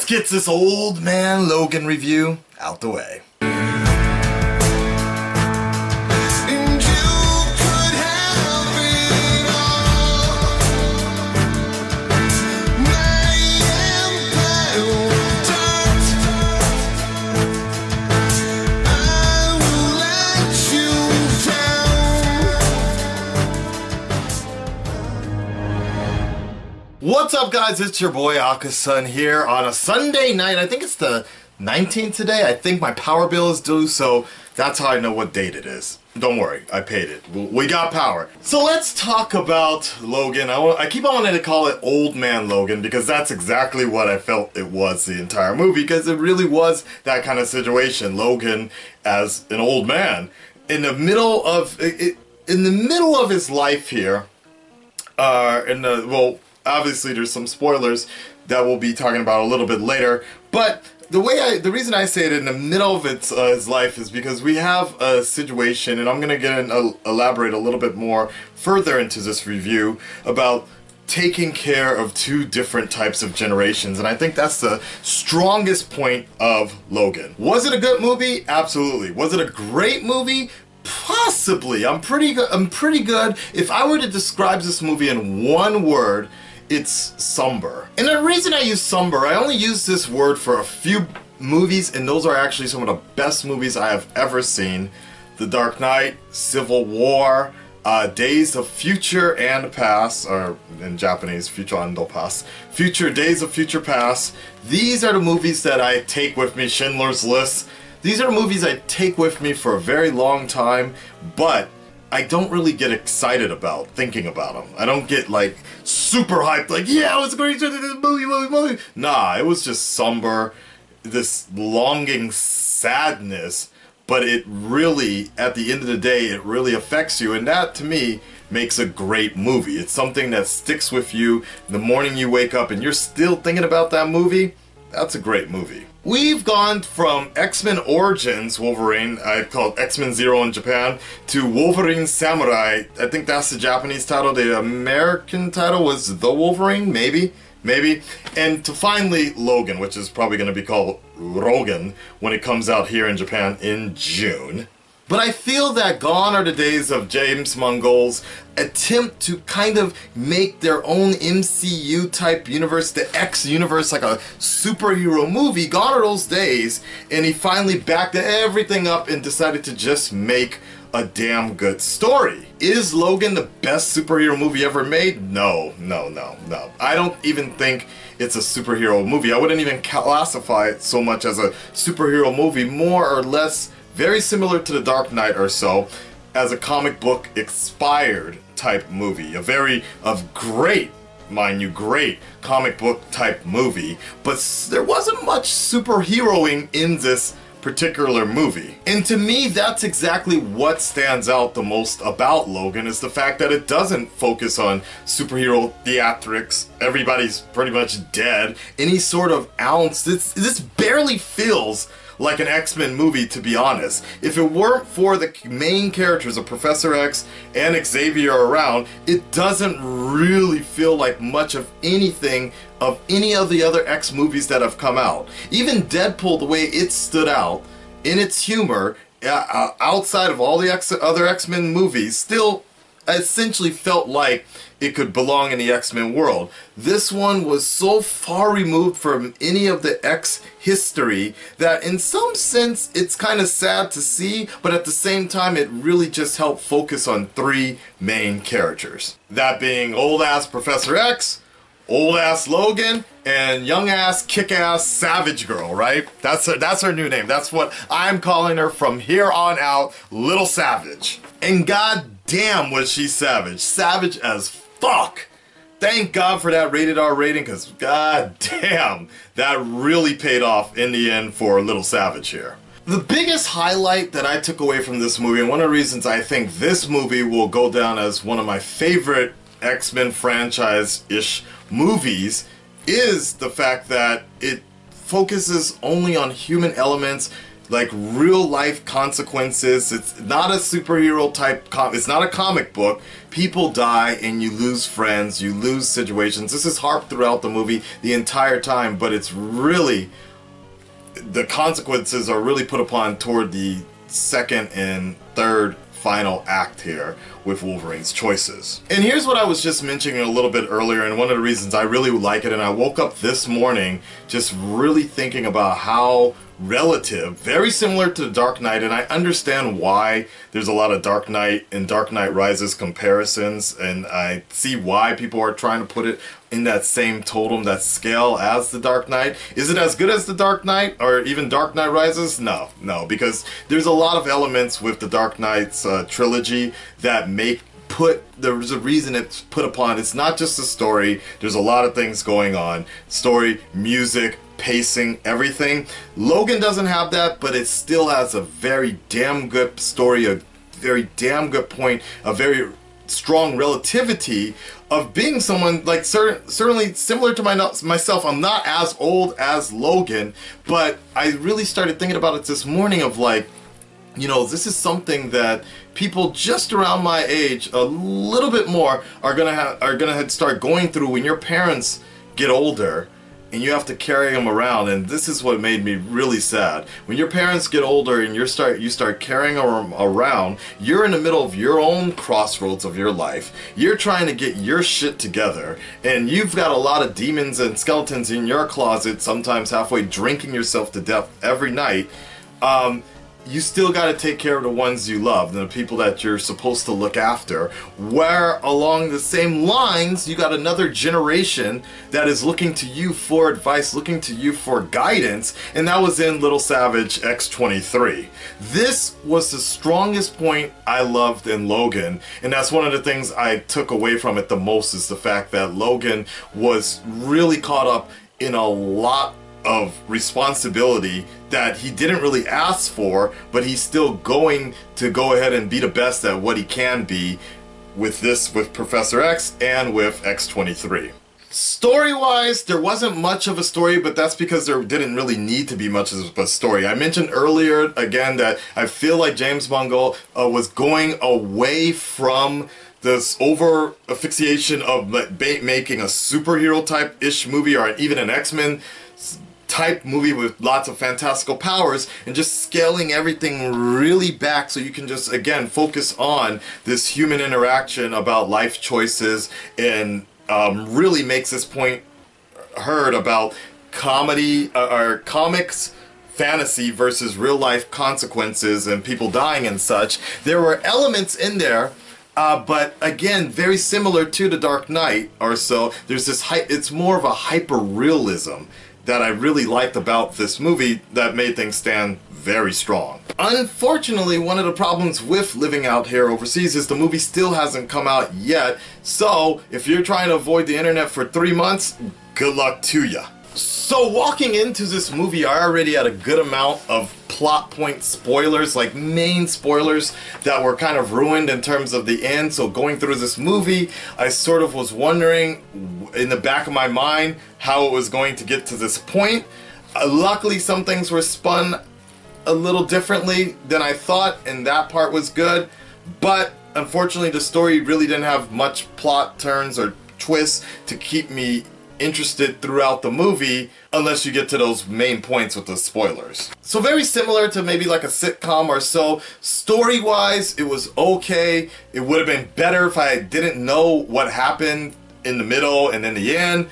let's get this old man Logan review out the way. What's up, guys? It's your boy Akasan here on a Sunday night. I think it's the 19th today. I think my power bill is due, so that's how I know what date it is. Don't worry, I paid it. We got power. So let's talk about Logan. I keep on wanting to call it Old Man Logan because that's exactly what I felt it was the entire movie, because it really was that kind of situation. Logan as an old man in the middle of his life here. Obviously, there's some spoilers that we'll be talking about a little bit later, but the reason I say it in the middle of his life is because we have a situation, and I'm gonna elaborate a little bit more further into this review about taking care of two different types of generations, and I think that's the strongest point of Logan. Was it a good movie? Absolutely. Was it a great movie? Possibly. I'm pretty good. If I were to describe this movie in one word, it's somber. And the reason I use somber, I only use this word for a few movies, and those are actually some of the best movies I have ever seen. The Dark Knight, Civil War, Days of Future and Past, or in Japanese, Future and Past. Days of Future Past. These are the movies that I take with me. Schindler's List. These are movies I take with me for a very long time, but I don't really get excited about thinking about them. I don't get like super hyped, like, yeah, it was a great movie. Nah, it was just somber, this longing sadness, but it really, at the end of the day, it really affects you, and that to me makes a great movie. It's something that sticks with you the morning you wake up and you're still thinking about that movie. That's a great movie. We've gone from X-Men Origins Wolverine, I call it X-Men Zero in Japan, to Wolverine's Samurai. I think that's the Japanese title. The American title was The Wolverine, maybe. And to finally Logan, which is probably going to be called Rogan when it comes out here in Japan in June. But I feel that gone are the days of James Mangold's attempt to kind of make their own MCU type universe, the X universe, like a superhero movie. Gone are those days, and he finally backed everything up and decided to just make a damn good story. Is Logan the best superhero movie ever made? No. I don't even think it's a superhero movie. I wouldn't even classify it so much as a superhero movie, more or less very similar to The Dark Knight or so, as a comic book expired type movie. Great comic book type movie, but there wasn't much superheroing in this particular movie. And to me, that's exactly what stands out the most about Logan, is the fact that it doesn't focus on superhero theatrics. Everybody's pretty much dead. Any sort of ounce, this barely feels like an X-Men movie, to be honest. If it weren't for the main characters of Professor X and Xavier around, it doesn't really feel like much of anything of any of the other X movies that have come out. Even Deadpool, the way it stood out in its humor, outside of all the other X-Men movies, still essentially felt like it could belong in the X-Men world. This one was so far removed from any of the X history that in some sense it's kind of sad to see, but at the same time it really just helped focus on three main characters. That being old-ass Professor X, old-ass Logan, and young-ass, kick-ass Savage Girl, right? That's her new name. That's what I'm calling her from here on out, Little Savage. And god damn was she savage. Savage as fuck. Thank God for that rated R rating, because god damn, that really paid off in the end for Little Savage here. The biggest highlight that I took away from this movie, and one of the reasons I think this movie will go down as one of my favorite X-Men franchise-ish movies, is the fact that it focuses only on human elements like real life consequences. It's not a superhero type it's not a comic book. People die and you lose friends, you lose situations. This is harped throughout the movie the entire time, but it's really, the consequences are really put upon toward the second and third final act here with Wolverine's choices. And here's what I was just mentioning a little bit earlier, and one of the reasons I really like it, and I woke up this morning just really thinking about how relative, very similar to The Dark Knight, and I understand why there's a lot of Dark Knight and Dark Knight Rises comparisons, and I see why people are trying to put it in that same totem, that scale as The Dark Knight. Is it as good as The Dark Knight or even Dark Knight Rises? No, because there's a lot of elements with the Dark Knight's trilogy that there's a reason it's put upon. It's not just a story, there's a lot of things going on. Story, music, pacing, everything. Logan doesn't have that, but it still has a very damn good story, a very damn good point, a very strong relativity of being someone like certainly similar to myself. I'm not as old as Logan, but I really started thinking about it this morning of like, you know, this is something that people just around my age, a little bit more, are gonna start going through when your parents get older and you have to carry them around. And this is what made me really sad. When your parents get older and you start carrying them around, you're in the middle of your own crossroads of your life. You're trying to get your shit together, and you've got a lot of demons and skeletons in your closet, sometimes halfway drinking yourself to death every night. You still got to take care of the ones you love, the people that you're supposed to look after. Where along the same lines, you got another generation that is looking to you for advice, looking to you for guidance, and that was in Little Savage X-23. This was the strongest point I loved in Logan, and that's one of the things I took away from it the most, is the fact that Logan was really caught up in a lot of responsibility that he didn't really ask for, but he's still going to go ahead and be the best at what he can be with Professor X and with X-23. Story-wise, there wasn't much of a story, but that's because there didn't really need to be much of a story. I mentioned earlier, again, that I feel like James Mangold was going away from this over asphyxiation of making a superhero type-ish movie, or even an X-Men type movie with lots of fantastical powers, and just scaling everything really back so you can just, again, focus on this human interaction about life choices, and really makes this point heard about comedy or comics, fantasy versus real life consequences and people dying and such. There were elements in there, but again, very similar to The Dark Knight or so. There's this it's more of a hyper realism that I really liked about this movie that made things stand very strong. Unfortunately, one of the problems with living out here overseas is the movie still hasn't come out yet, so if you're trying to avoid the internet for 3 months, good luck to ya. So walking into this movie, I already had a good amount of plot point spoilers, like main spoilers that were kind of ruined in terms of the end. So going through this movie, I sort of was wondering in the back of my mind how it was going to get to this point. Luckily, some things were spun a little differently than I thought, and that part was good. But unfortunately, the story really didn't have much plot turns or twists to keep me interested throughout the movie, unless you get to those main points with the spoilers. So very similar to maybe like a sitcom or so. Story-wise, it was okay. It would have been better if I didn't know what happened in the middle and in the end,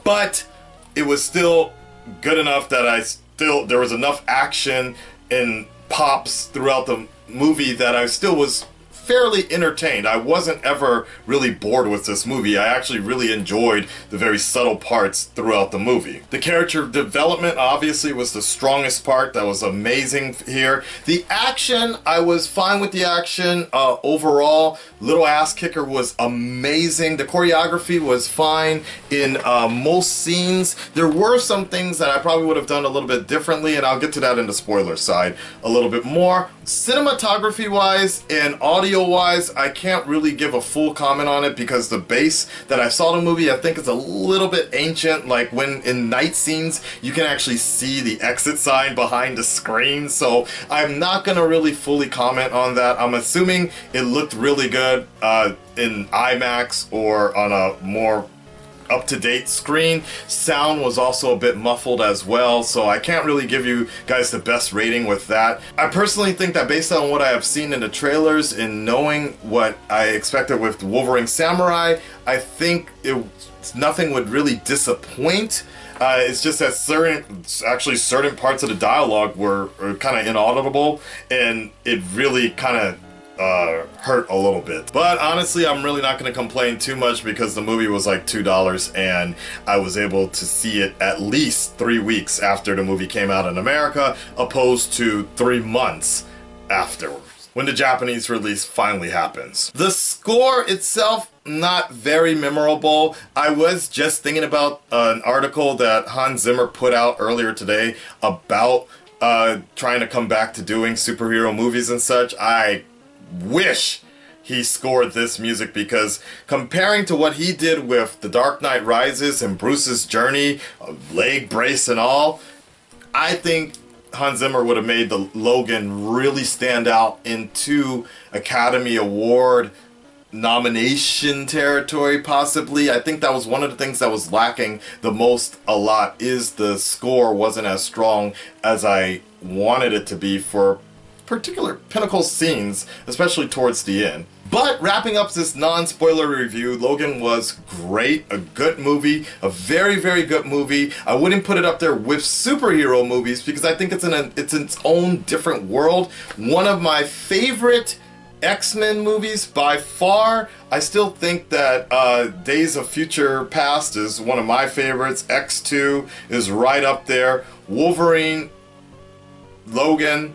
but it was still good enough that there was enough action and pops throughout the movie that I still was fairly entertained. I wasn't ever really bored with this movie. I actually really enjoyed the very subtle parts throughout the movie. The character development obviously was the strongest part. That was amazing here. The action, I was fine with the action. Overall, Little Ass Kicker was amazing. The choreography was fine in most scenes. There were some things that I probably would have done a little bit differently, and I'll get to that in the spoiler side a little bit more. Cinematography wise and audio wise, I can't really give a full comment on it because the base that I saw in the movie, I think it's a little bit ancient. Like when in night scenes, you can actually see the exit sign behind the screen. So I'm not gonna really fully comment on that. I'm assuming it looked really good in IMAX or on a more up-to-date screen. Sound was also a bit muffled as well, so I can't really give you guys the best rating with that. I personally think that based on what I have seen in the trailers and knowing what I expected with Wolverine Samurai, I think nothing would really disappoint. It's just that certain parts of the dialogue were kind of inaudible, and it really kind of hurt a little bit. But honestly, I'm really not going to complain too much because the movie was like $2 and I was able to see it at least 3 weeks after the movie came out in America, opposed to 3 months afterwards, when the Japanese release finally happens. The score itself, not very memorable. I was just thinking about an article that Hans Zimmer put out earlier today about trying to come back to doing superhero movies and such. I wish he scored this music, because comparing to what he did with The Dark Knight Rises and Bruce's Journey, leg brace and all, I think Hans Zimmer would have made the Logan really stand out into Academy Award nomination territory, possibly. I think that was one of the things that was lacking the most a lot, is the score wasn't as strong as I wanted it to be for particular pinnacle scenes, especially towards the end. But wrapping up this non-spoiler review, Logan was great, a good movie, a very, very good movie. I wouldn't put it up there with superhero movies because I think it's in its own different world. One of my favorite X-Men movies by far. I still think that Days of Future Past is one of my favorites. X2 is right up there. Wolverine, Logan,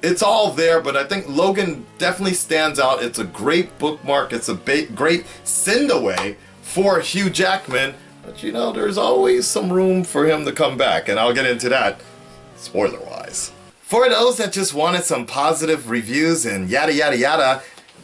it's all there, but I think Logan definitely stands out. It's a great bookmark. It's a great send-away for Hugh Jackman. But you know, there's always some room for him to come back, and I'll get into that spoiler-wise. For those that just wanted some positive reviews and yada yada yada,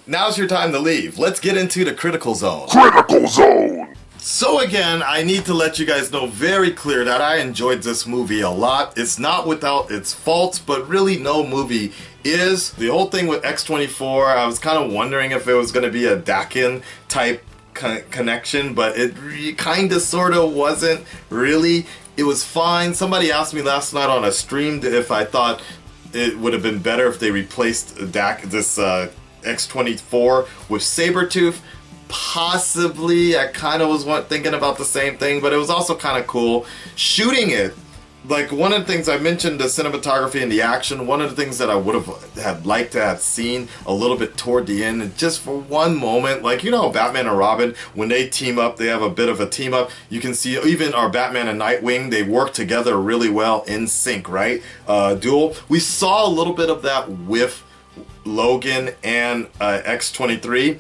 now's your time to leave. Let's get into the critical zone. Critical zone! So again, I need to let you guys know very clear that I enjoyed this movie a lot. It's not without its faults, but really no movie is. The whole thing with X-24, I was kind of wondering if it was going to be a Dakin type connection, but it kind of sort of wasn't really. It was fine. Somebody asked me last night on a stream if I thought it would have been better if they replaced this X-24 with Sabretooth. Possibly. I kind of was thinking about the same thing, but it was also kind of cool. Shooting it, like one of the things I mentioned, the cinematography and the action, one of the things that I would have had liked to have seen a little bit toward the end, and just for one moment, like, you know, Batman and Robin, when they team up, they have a bit of a team up. You can see even our Batman and Nightwing, they work together really well in sync, right? Duel. We saw a little bit of that with Logan and X-23.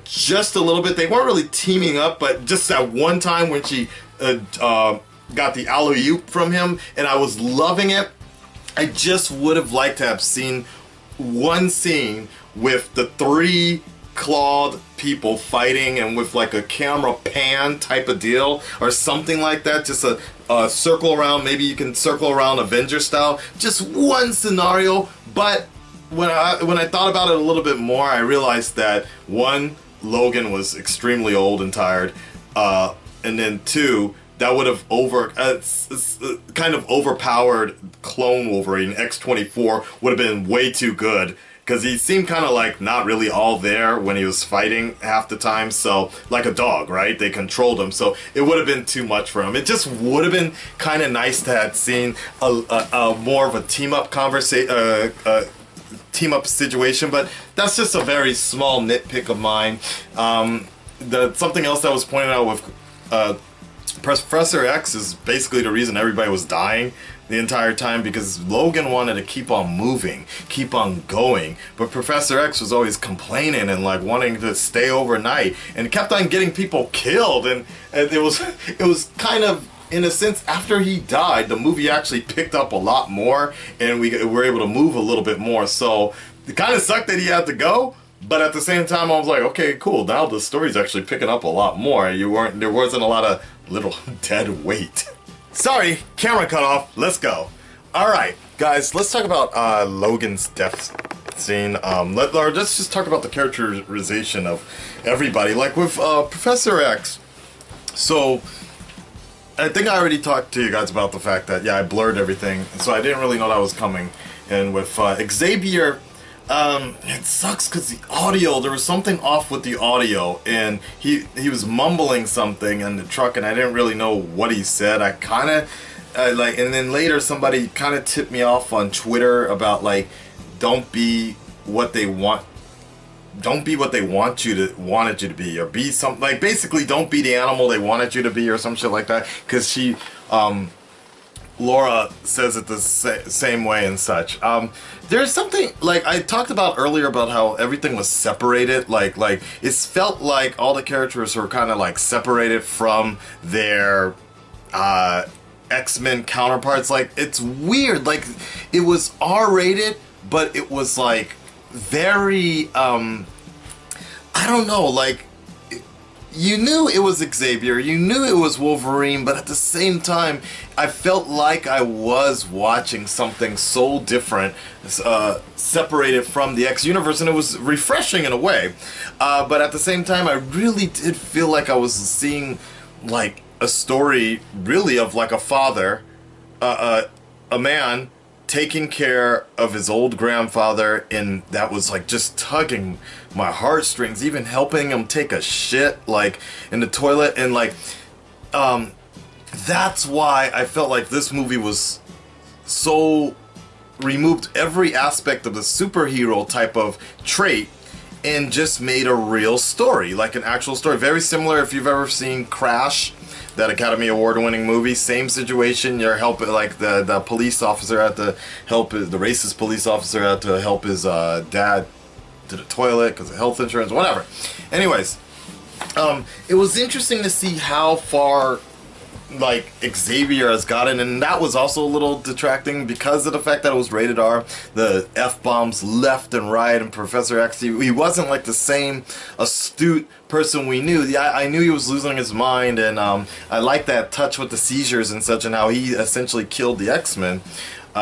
Just a little bit. They weren't really teaming up, but just that one time when she got the alley-oop from him, and I was loving it. I just would have liked to have seen one scene with the 3 clawed people fighting and with like a camera pan type of deal or something like that. Just a circle around. Maybe you can circle around Avenger style. Just one scenario, but when I thought about it a little bit more, I realized that 1, Logan was extremely old and tired, and then 2, that would have kind of overpowered clone Wolverine. X-24 would have been way too good, because he seemed kind of like not really all there when he was fighting half the time. So like a dog, right? They controlled him, so it would have been too much for him. It just would have been kind of nice to have seen a more of a team up situation, but that's just a very small nitpick of mine. Something else that was pointed out with Professor X is basically the reason everybody was dying the entire time, because Logan wanted to keep on moving, keep on going, but Professor X was always complaining and like wanting to stay overnight and kept on getting people killed, and it was kind of in a sense, after he died, the movie actually picked up a lot more, and we were able to move a little bit more. So it kind of sucked that he had to go, but at the same time, I was like, okay, cool. Now the story's actually picking up a lot more. There wasn't a lot of little dead weight. Sorry, camera cut off. Let's go. All right, guys, let's talk about Logan's death scene. Let's just talk about the characterization of everybody. Like with Professor X. So I think I already talked to you guys about the fact that, yeah, I blurred everything, so I didn't really know that was coming. And with Xavier, it sucks because the audio, there was something off with the audio, and he was mumbling something in the truck, and I didn't really know what he said. I kind of, and then later somebody kind of tipped me off on Twitter about, like, don't be what they want wanted you to be, or be something, like, basically don't be the animal they wanted you to be, or some shit like that, because Laura says it the same way and such. There's something, like I talked about earlier, about how everything was separated, like it felt like all the characters were kind of like separated from their X-Men counterparts. Like, it's weird, like it was R-rated, but it was like very I don't know, like you knew it was Xavier, you knew it was Wolverine, but at the same time I felt like I was watching something so different, separated from the X universe, and it was refreshing in a way, but at the same time I really did feel like I was seeing like a story really of like a father, a man taking care of his old grandfather, and that was like just tugging my heartstrings, even helping him take a shit like in the toilet, and like that's why I felt like this movie was so removed every aspect of the superhero type of trait and just made a real story, like an actual story. Very similar if you've ever seen Crash, that Academy Award winning movie. Same situation. You're helping, like the police officer had to help the racist police officer had to help his dad to the toilet because of health insurance, whatever. Anyways, it was interesting to see how far like Xavier has gotten, and that was also a little detracting because of the fact that it was rated R. The F-bombs left and right, and Professor X, he wasn't like the same astute person we knew. I knew he was losing his mind, and I like that touch with the seizures and such, and how he essentially killed the X-Men,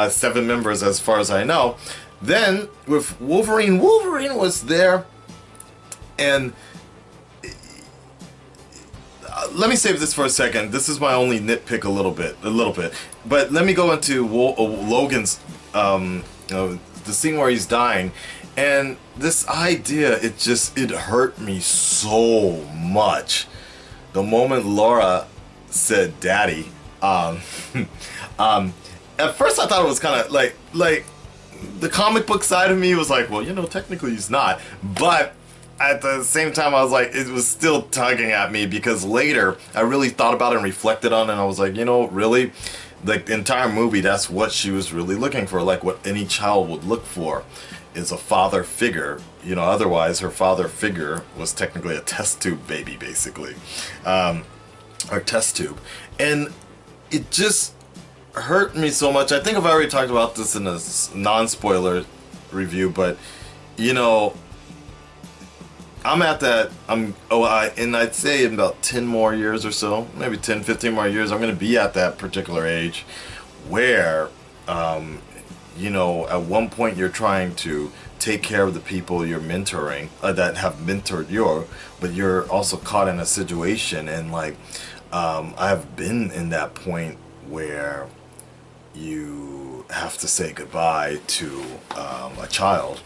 7 members as far as I know. Then with Wolverine was there, and let me save this for a second. This is my only nitpick a little bit. But let me go into Logan's, the scene where he's dying. And this idea, it hurt me so much. The moment Laura said daddy, at first I thought it was kind of like the comic book side of me was like, well, technically he's not. But at the same time, I was like, it was still tugging at me, because later I really thought about it and reflected on it, and I was like, really, like the entire movie, that's what she was really looking for, like what any child would look for is a father figure. Otherwise her father figure was technically a test tube baby, basically, or test tube, and it just hurt me so much. I think I've already talked about this in a non-spoiler review, but I'm at that, and I'd say in about 10 more years or so, maybe 10, 15 more years, I'm going to be at that particular age where, at one point you're trying to take care of the people you're mentoring, that have mentored you, but you're also caught in a situation, and like, I've been in that point where you have to say goodbye to a child.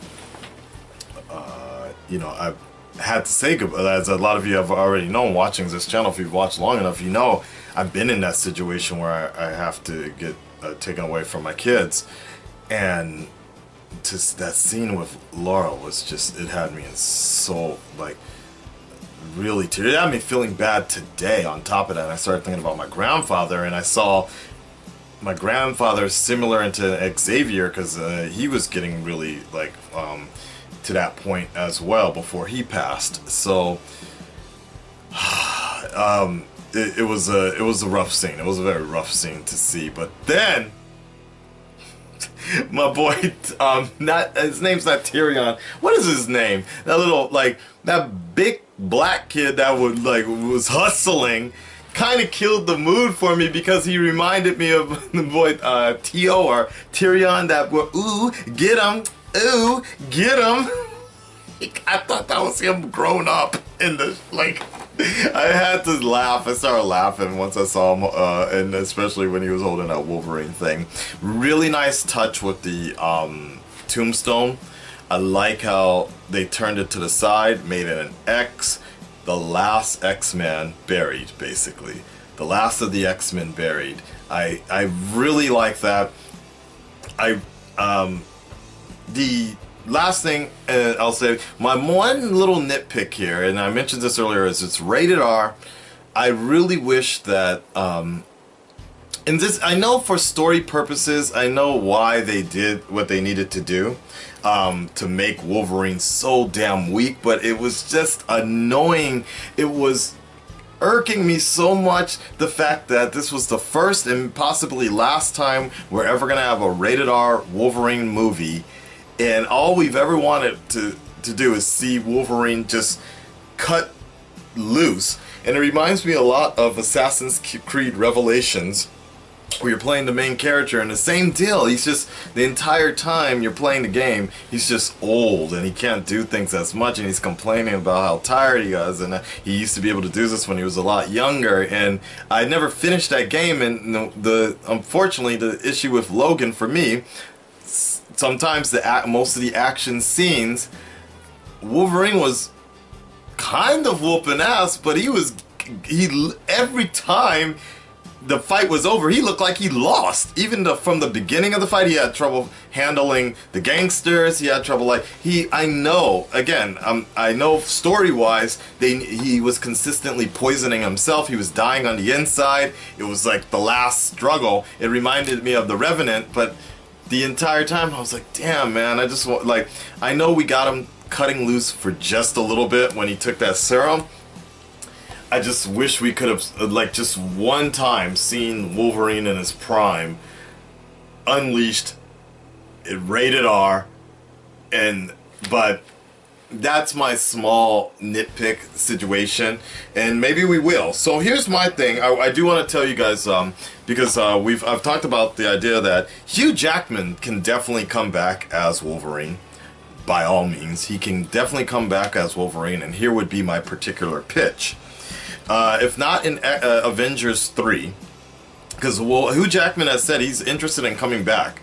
I've had to say goodbye, as a lot of you have already known watching this channel. If you've watched long enough, I've been in that situation where I have to get taken away from my kids, and just that scene with Laura was just, it had me in so, like, really teary. It had me feeling bad today. On top of that, I started thinking about my grandfather, and I saw my grandfather similar into Xavier, because he was getting really, like, to that point as well before he passed. So it was a rough scene. It was a very rough scene to see. But then my boy, not his name's not Tyrion. What is his name? That little that big black kid that was hustling. Kind of killed the mood for me because he reminded me of the boy T.O. or Tyrion that were ooh get him, I thought that was him grown up in the I had to laugh. I started laughing once I saw him, and especially when he was holding that Wolverine thing. Really nice touch with the tombstone. I like how they turned it to the side, made it an X. The last X-Men buried, basically. The last of the X-Men buried. I really like that. The last thing I'll say, my one little nitpick here, and I mentioned this earlier, is it's rated R. I really wish that, and this, I know for story purposes, I know why they did what they needed to do. To make Wolverine so damn weak, but it was just annoying. It was irking me so much, the fact that this was the first and possibly last time we're ever gonna have a rated R Wolverine movie, and all we've ever wanted to do is see Wolverine just cut loose. And it reminds me a lot of Assassin's Creed Revelations, where you're playing the main character, and the same deal. He's just, the entire time you're playing the game, he's just old and he can't do things as much, and he's complaining about how tired he is, and he used to be able to do this when he was a lot younger. And I never finished that game, and unfortunately the issue with Logan for me, sometimes most of the action scenes, Wolverine was kind of whooping ass, but he every time the fight was over, he looked like he lost. Even from the beginning of the fight, he had trouble handling the gangsters. He had trouble, I know story-wise, he was consistently poisoning himself. He was dying on the inside. It was like the last struggle. It reminded me of The Revenant, but the entire time I was like, damn, man, I just want, I know we got him cutting loose for just a little bit when he took that serum. I just wish we could have, just one time seen Wolverine in his prime, unleashed, rated R, but that's my small nitpick situation, and maybe we will. So here's my thing. I do want to tell you guys, because I've talked about the idea that Hugh Jackman can definitely come back as Wolverine. By all means, he can definitely come back as Wolverine, and here would be my particular pitch. If not in Avengers 3, because Hugh Jackman has said he's interested in coming back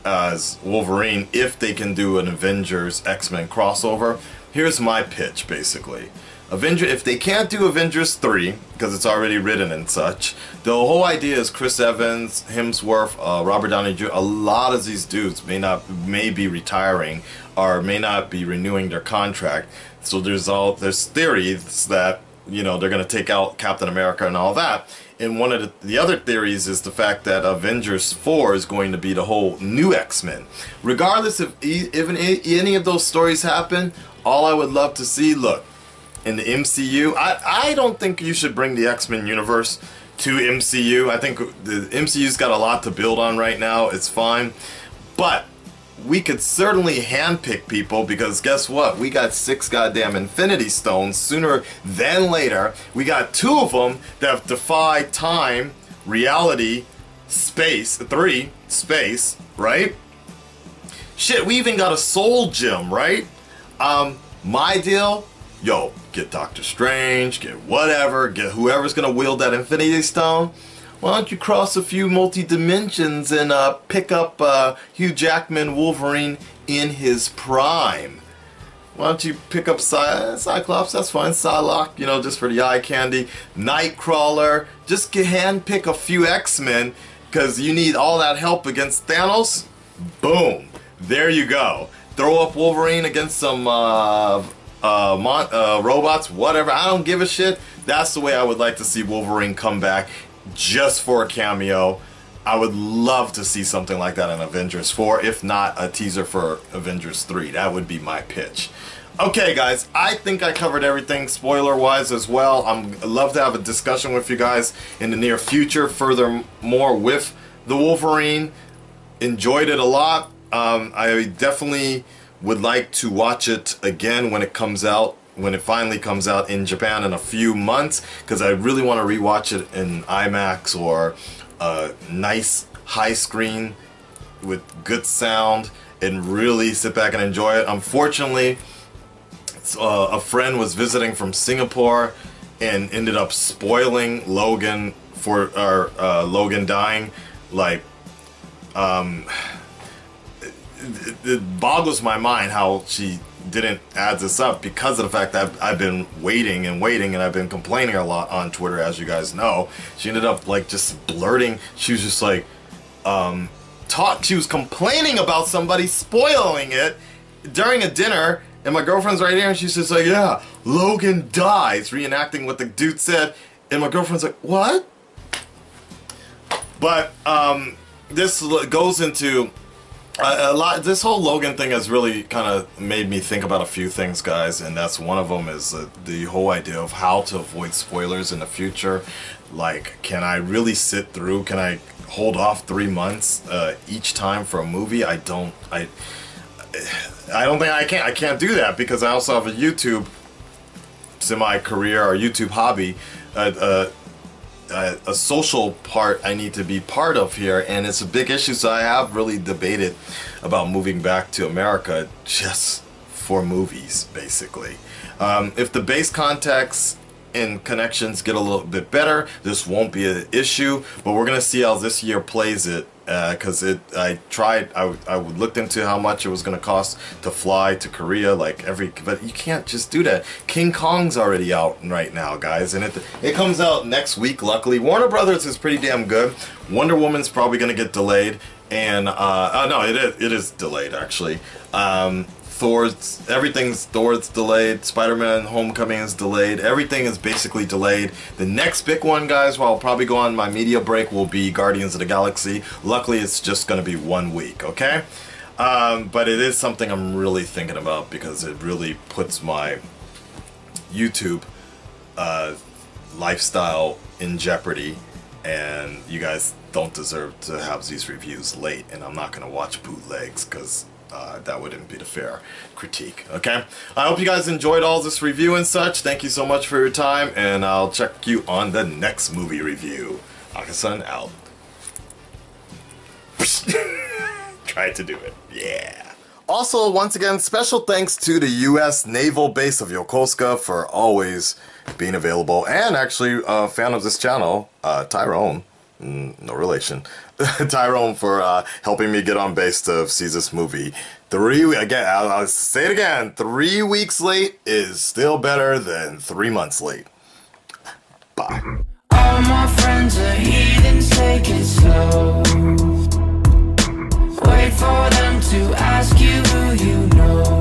as Wolverine if they can do an Avengers X-Men crossover. Here's my pitch, basically. If they can't do Avengers 3, because it's already written and such, the whole idea is Chris Evans, Hemsworth, Robert Downey Jr., a lot of these dudes may be retiring or may not be renewing their contract. So there's theories that they're going to take out Captain America and all that. And one of the other theories is the fact that Avengers 4 is going to be the whole new X-Men. Regardless if even any of those stories happen, all I would love to see, look, in the MCU, I don't think you should bring the X-Men universe to MCU. I think the MCU's got a lot to build on right now. It's fine. But we could certainly handpick people, because guess what? We got 6 goddamn Infinity Stones sooner than later. We got 2 of them that defy time, reality, space, 3, space, right? Shit, we even got a soul gem, right? My deal, yo, get Doctor Strange, get whatever, get whoever's gonna wield that Infinity Stone. Why don't you cross a few multi-dimensions and pick up Hugh Jackman Wolverine in his prime? Why don't you pick up Cyclops, that's fine, Psylocke, just for the eye candy, Nightcrawler, just hand-pick a few X-Men, because you need all that help against Thanos. Boom, there you go. Throw up Wolverine against some robots, whatever, I don't give a shit. That's the way I would like to see Wolverine come back, just for a cameo. I would love to see something like that in Avengers 4, if not a teaser for Avengers 3. That would be my pitch. Okay guys, I think I covered everything spoiler wise as well. I'd love to have a discussion with you guys in the near future furthermore with the Wolverine. Enjoyed it a lot. I definitely would like to watch it again when it comes out, when it finally comes out in Japan in a few months, because I really want to rewatch it in IMAX or a nice high screen with good sound and really sit back and enjoy it. Unfortunately, a friend was visiting from Singapore and ended up spoiling Logan for Logan dying. Like, it boggles my mind how she didn't add this up, because of the fact that I've been waiting and I've been complaining a lot on Twitter, as you guys know. She ended up like just blurting. She was just like, she was complaining about somebody spoiling it during a dinner. And my girlfriend's right here, and she's just like, yeah, Logan dies, reenacting what the dude said. And my girlfriend's like, what? But this goes into a lot. This whole Logan thing has really kind of made me think about a few things, guys. And that's one of them is the whole idea of how to avoid spoilers in the future. Like, can I really sit through? Can I hold off 3 months each time for a movie? I don't think I can. I can't do that, because I also have a YouTube semi-career or YouTube hobby, a social part I need to be part of here, and it's a big issue. So I have really debated about moving back to America just for movies, basically. If the base context and connections get a little bit better, this won't be an issue, but we're gonna see how this year plays it, because I looked into how much it was gonna cost to fly to Korea, but you can't just do that. King Kong's already out right now, guys, and it comes out next week, luckily. Warner Brothers is pretty damn good. Wonder Woman's probably gonna get delayed, and no, it is delayed, actually. Thor's delayed. Spider-Man Homecoming is delayed. Everything is basically delayed. The next big one, guys, where I'll probably go on my media break, will be Guardians of the Galaxy. Luckily, it's just going to be 1 week, okay? But it is something I'm really thinking about, because it really puts my YouTube lifestyle in jeopardy, and you guys don't deserve to have these reviews late, and I'm not going to watch bootlegs, because that wouldn't be the fair critique, okay? I hope you guys enjoyed all this review and such. Thank you so much for your time, and I'll check you on the next movie review. Akasan out. Tried to do it. Yeah. Also, once again, special thanks to the U.S. Naval Base of Yokosuka for always being available, and actually a fan of this channel, Tyrone. No relation. Tyrone for helping me get on base to see this movie. I'll say it again, 3 weeks late is still better than 3 months late. Bye. All my friends are heathens, take it slow. Wait for them to ask you who you know.